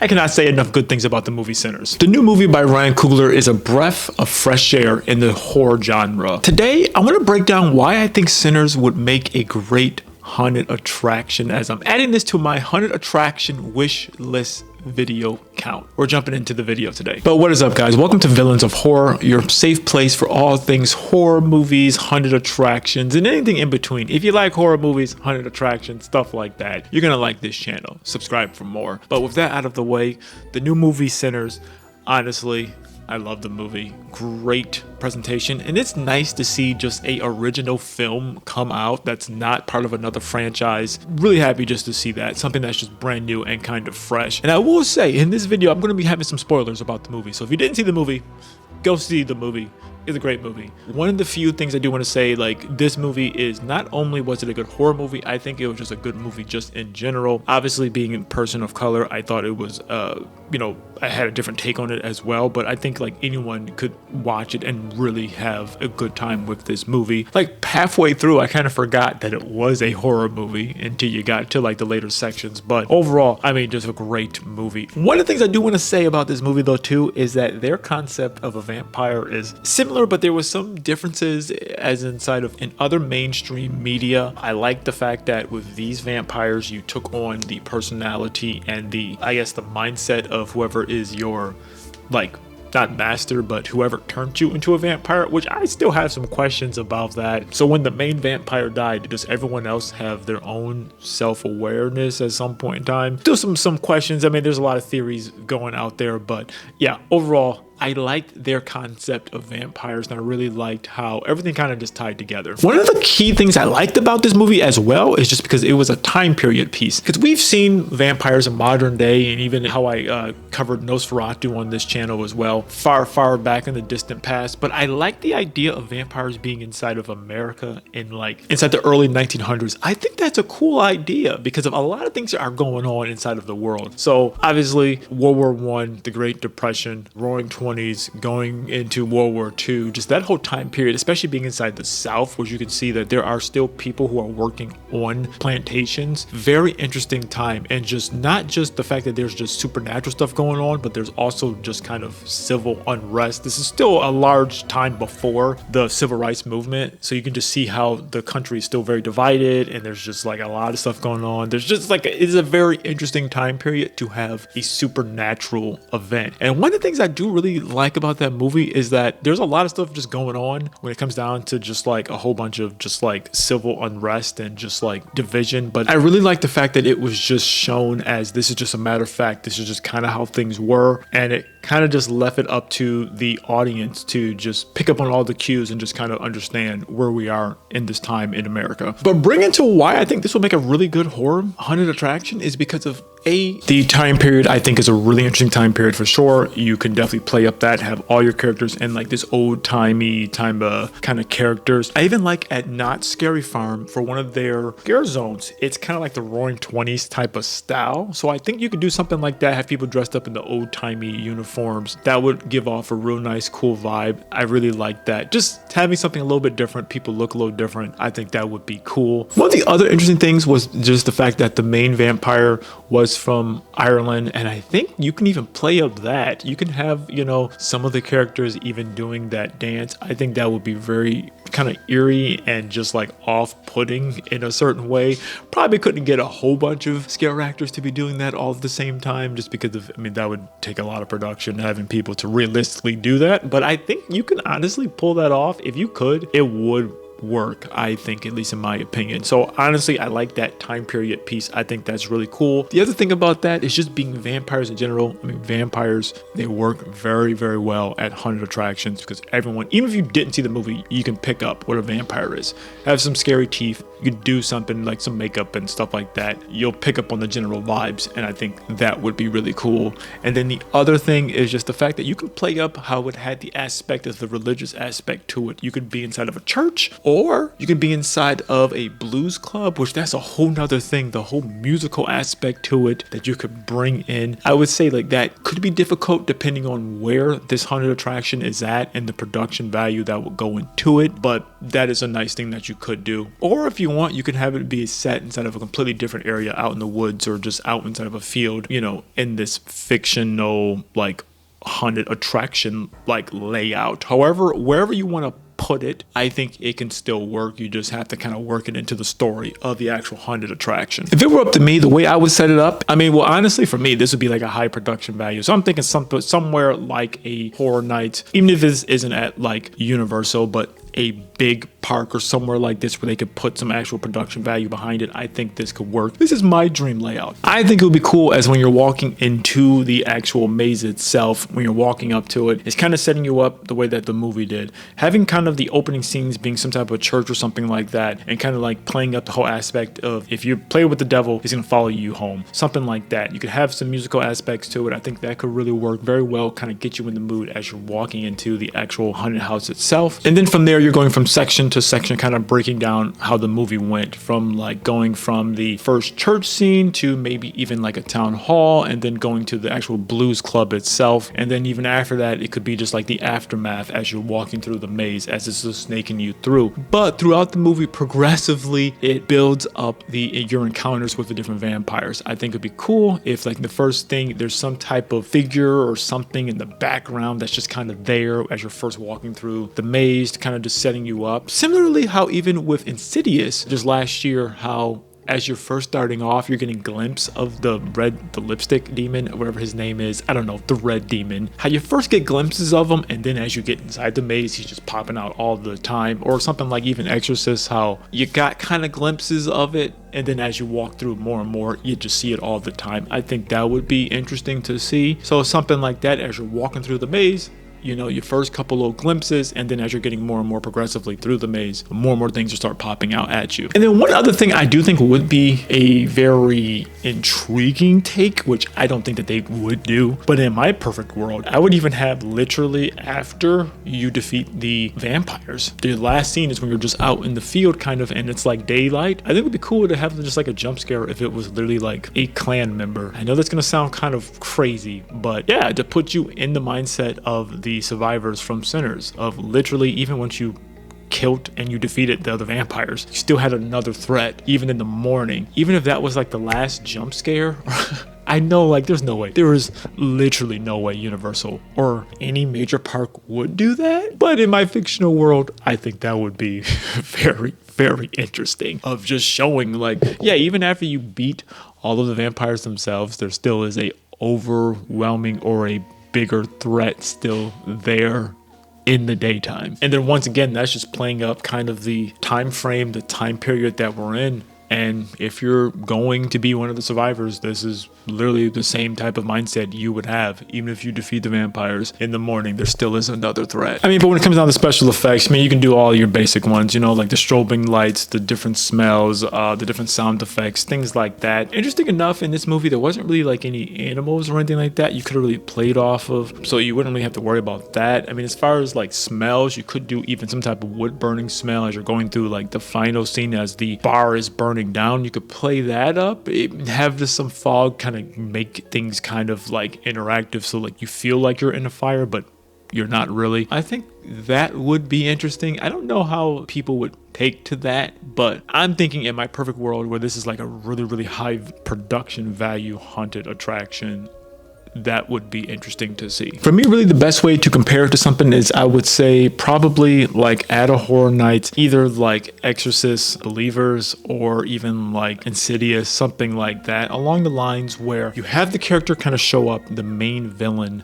I cannot say enough good things about the movie Sinners. The new movie by Ryan Coogler is a breath of fresh air in the horror genre. Today, I want to break down why I think Sinners would make a great haunted attraction, as I'm adding this to my haunted attraction wish list video count. We're jumping into the video today. But what is up, guys? Welcome to Villains of Horror, your safe place for all things horror movies, haunted attractions, and anything in between. If you like horror movies, haunted attractions, stuff like that, you're gonna like this channel. Subscribe for more. But with that out of the way, the new movie Sinners, honestly, I love the movie. Great presentation, and it's nice to see just a original film come out that's not part of another franchise. Really happy just to see that, something that's just brand new and kind of fresh. And I will say, in this video, I'm going to be having some spoilers about the movie. So if you didn't see the movie, go see the movie. It's a great movie. One of the few things I do want to say, like, this movie is not only was it a good horror movie, I think it was just a good movie just in general. Obviously, being a person of color, I thought it was, I had a different take on it as well, but I think like anyone could watch it and really have a good time with this movie. Like halfway through, I kind of forgot that it was a horror movie until you got to like the later sections. But overall, I mean, just a great movie. One of the things I do want to say about this movie though too is that their concept of a vampire is similar, but there was some differences as inside of in other mainstream media. I like the fact that with these vampires, you took on the personality and the, I guess, the mindset of whoever is your, like, not master, but whoever turned you into a vampire, which I still have some questions about that. So when the main vampire died, does everyone else have their own self-awareness at some point in time? Still some questions. I mean, there's a lot of theories going out there, but yeah, overall, I liked their concept of vampires, and I really liked how everything kind of just tied together. One of the key things I liked about this movie as well is just because it was a time period piece. Because we've seen vampires in modern day, and even how I covered Nosferatu on this channel as well, far back in the distant past. But I like the idea of vampires being inside of America in like inside the early 1900s. I think that's a cool idea because of a lot of things that are going on inside of the world. So obviously World War I, the Great Depression, Roaring 20s, going into World War II, just that whole time period, especially being inside the South, where you can see that there are still people who are working on plantations. Very interesting time, and just not just the fact that there's just supernatural stuff going on, but there's also just kind of civil unrest. This is still a large time before the civil rights movement, so you can just see how the country is still very divided, and there's just like a lot of stuff going on. There's just like, it's a very interesting time period to have a supernatural event. And one of the things I do really like about that movie is that there's a lot of stuff just going on when it comes down to just like a whole bunch of just like civil unrest and just like division. But I really like the fact that it was just shown as this is just a matter of fact, this is just kind of how things were, and it kind of just left it up to the audience to just pick up on all the cues and just kind of understand where we are in this time in America. But bringing to why I think this will make a really good horror haunted attraction is because of the time period. I think is a really interesting time period for sure. You can definitely play up that, have all your characters in like this old-timey kind of characters. I even like at Not Scary Farm, for one of their scare zones, it's kind of like the Roaring 20s type of style. So I think you could do something like that, have people dressed up in the old-timey uniforms. That would give off a real nice, cool vibe. I really like that. Just having something a little bit different, people look a little different. I think that would be cool. One of the other interesting things was just the fact that the main vampire was from Ireland, and I think you can even play up that. You can have, you know, some of the characters even doing that dance. I think that would be very kind of eerie and just like off-putting in a certain way. Probably couldn't get a whole bunch of scare actors to be doing that all at the same time, just because of, I mean, that would take a lot of production, having people to realistically do that. But I think you can honestly pull that off. If you could, it would work, I think, at least in my opinion. So honestly, I like that time period piece. I think that's really cool. The other thing about that is just being vampires in general. I mean, vampires, they work very well at haunted attractions because everyone, even if you didn't see the movie, you can pick up what a vampire is. Have some scary teeth, you could do something like some makeup and stuff like that. You'll pick up on the general vibes, and I think that would be really cool. And then the other thing is just the fact that you can play up how it had the aspect of the religious aspect to it. You could be inside of a church, or Or you can be inside of a blues club, which that's a whole nother thing, the whole musical aspect to it that you could bring in. I would say like that could be difficult depending on where this haunted attraction is at and the production value that will go into it, but that is a nice thing that you could do. Or if you want, you can have it be set inside of a completely different area out in the woods or just out inside of a field, you know, in this fictional like haunted attraction like layout. However, wherever you want to put it, I think it can still work. You just have to kind of work it into the story of the actual haunted attraction. If it were up to me, the way I would set it up, I mean, well, honestly, for me, this would be like a high production value. So I'm thinking somewhere like a Horror Nights, even if this isn't at like Universal, but a big park or somewhere like this where they could put some actual production value behind it. I think this could work. This is my dream layout. I think it would be cool as when you're walking into the actual maze itself, when you're walking up to it, it's kind of setting you up the way that the movie did. Having kind of the opening scenes being some type of church or something like that, and kind of like playing up the whole aspect of if you play with the devil, he's gonna follow you home. Something like that. You could have some musical aspects to it. I think that could really work very well, kind of get you in the mood as you're walking into the actual haunted house itself. And then from there, you're going from section to section, kind of breaking down how the movie went, from like going from the first church scene to maybe even like a town hall, and then going to the actual blues club itself. And then even after that, it could be just like the aftermath as you're walking through the maze, as it's just snaking you through. But throughout the movie, progressively, it builds up your encounters with the different vampires. I think it'd be cool if like the first thing, there's some type of figure or something in the background that's just kind of there as you're first walking through the maze, kind of just setting you up. Similarly, how even with Insidious, just last year, how as you're first starting off, you're getting a glimpse of the lipstick demon, whatever his name is. I don't know, the red demon. How you first get glimpses of him, and then as you get inside the maze, he's just popping out all the time. Or something like even Exorcist, how you got kind of glimpses of it, and then as you walk through more and more, you just see it all the time. I think that would be interesting to see. So something like that, as you're walking through the maze, you know, your first couple little glimpses, and then as you're getting more and more progressively through the maze, more and more things will start popping out at you. And then one other thing I do think would be a very intriguing take, which I don't think that they would do, but in my perfect world, I would even have literally after you defeat the vampires, the last scene is when you're just out in the field kind of, and it's like daylight. I think it would be cool to have just like a jump scare if it was literally like a clan member. I know that's gonna sound kind of crazy, but yeah, to put you in the mindset of the survivors from Sinners, of literally even once you killed and you defeated the other vampires, you still had another threat even in the morning. Even if that was like the last jump scare, I know like there's no way, there is literally no way Universal or any major park would do that, but in my fictional world, I think that would be very interesting, of just showing like, yeah, even after you beat all of the vampires themselves, there still is a overwhelming or a bigger threat still there in the daytime. And then once again, that's just playing up kind of the time frame, the time period that we're in. And if you're going to be one of the survivors, this is literally the same type of mindset you would have. Even if you defeat the vampires in the morning, there still is another threat. I mean, but when it comes down to special effects, I mean, you can do all your basic ones, you know, like the strobing lights, the different smells, the different sound effects, things like that. Interesting enough, in this movie, there wasn't really like any animals or anything like that you could have really played off of, so you wouldn't really have to worry about that. I mean, as far as like smells, you could do even some type of wood burning smell as you're going through like the final scene as the bar is burning down. You could play that up, have just some fog kind of make things kind of like interactive, so like you feel like you're in a fire but you're not really. I think that would be interesting. I don't know how people would take to that, but I'm thinking in my perfect world where this is like a really high production value haunted attraction, that would be interesting to see. For me, really the best way to compare it to something is, I would say probably like at a Horror Nights, either like Exorcist, Believers, or even like Insidious, something like that, along the lines where you have the character kind of show up, the main villain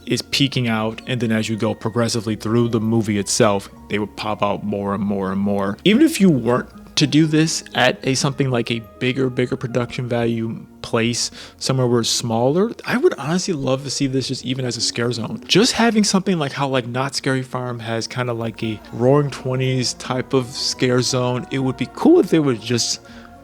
is peeking out, and then as you go progressively through the movie itself, they would pop out more and more and more. Even if you weren't to do this at a something like a bigger production value place, somewhere where it's smaller, I would honestly love to see this just even as a scare zone. Just having something like how like Not Scary Farm has kind of like a Roaring 20s type of scare zone. It would be cool if there was just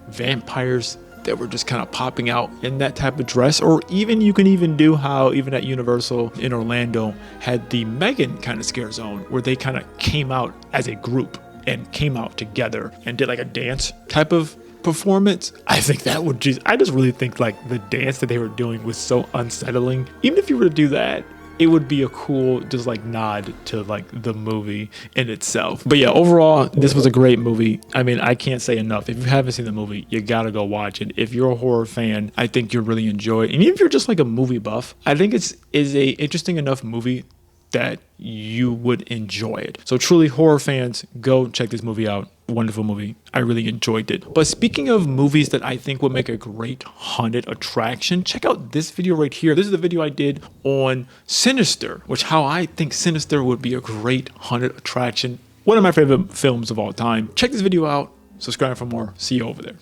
vampires that were just kind of popping out in that type of dress. Or even you can even do how even at Universal in Orlando had the Megan kind of scare zone, where they kind of came out as a group and came out together and did like a dance type of performance, I think that would I just really think like the dance that they were doing was so unsettling. Even if you were to do that, it would be a cool just like nod to like the movie in itself. But yeah, overall, this was a great movie. I mean, I can't say enough. If you haven't seen the movie, you gotta go watch it. If you're a horror fan, I think you'll really enjoy it. And even if you're just like a movie buff, I think is a interesting enough movie that you would enjoy it. So truly, horror fans, go check this movie out. Wonderful movie. I really enjoyed it. But speaking of movies that I think would make a great haunted attraction, check out this video right here. This is the video I did on Sinister, which how I think Sinister would be a great haunted attraction. One of my favorite films of all time. Check this video out. Subscribe for more. See you over there.